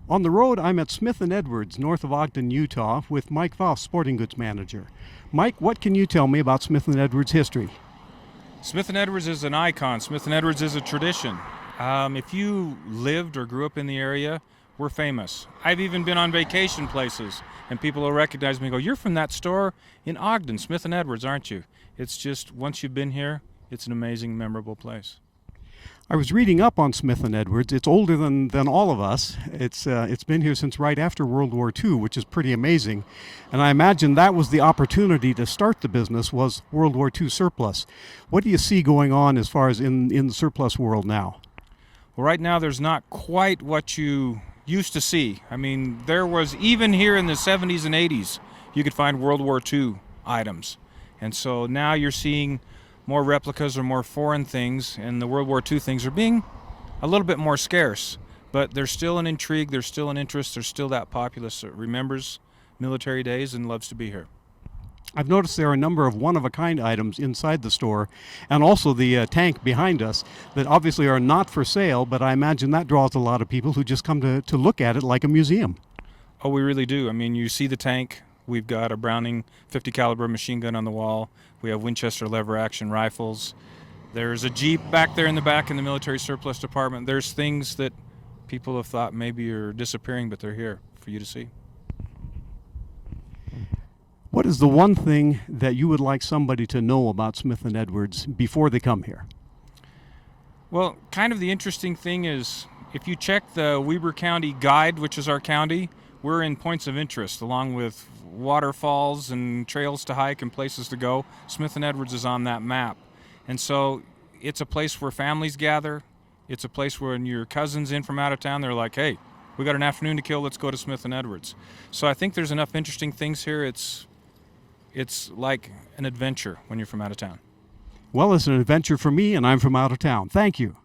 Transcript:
On the road, I'm at Smith & Edwards, north of Ogden, Utah, with Mike Voss, sporting goods manager. Mike, what can you tell me about Smith & Edwards history? Smith & Edwards is an icon. Smith & Edwards is a tradition. If you lived or grew up in the area, we're famous. I've even been on vacation places, and people will recognize me and go, "You're from that store in Ogden, Smith & Edwards, aren't you?" It's just, once you've been here, it's an amazing, memorable place. I was reading up on Smith & Edwards. It's older than all of us. It's been here since right after World War II, which is pretty amazing. And I imagine that was the opportunity to start the business, was World War II surplus. What do you see going on as far as in the surplus world now? Well, right now there's not quite what you used to see. I mean, there was, even here in the 70s and 80s, you could find World War II items. And so now you're seeing more replicas or more foreign things, and the World War II things are being a little bit more scarce. But there's still an intrigue, there's still an interest, there's still that populace that remembers military days and loves to be here. I've noticed there are a number of one-of-a-kind items inside the store, and also the tank behind us that obviously are not for sale, but I imagine that draws a lot of people who just come to look at it like a museum. Oh, we really do. I mean, you see the tank. We've got a Browning 50 caliber machine gun on the wall. We have Winchester lever action rifles. There's a Jeep back there in the back in the military surplus department. There's things that people have thought maybe are disappearing, but they're here for you to see. What is the one thing that you would like somebody to know about Smith & Edwards before they come here? Well, kind of the interesting thing is, if you check the Weber County Guide, which is our county, we're in points of interest along with waterfalls and trails to hike and places to go. Smith & Edwards is on that map. And so it's a place where families gather. It's a place where when your cousin's in from out of town, they're like, "Hey, we got an afternoon to kill, let's go to Smith & Edwards." So I think there's enough interesting things here. It's like an adventure when you're from out of town. Well, it's an adventure for me, and I'm from out of town. Thank you.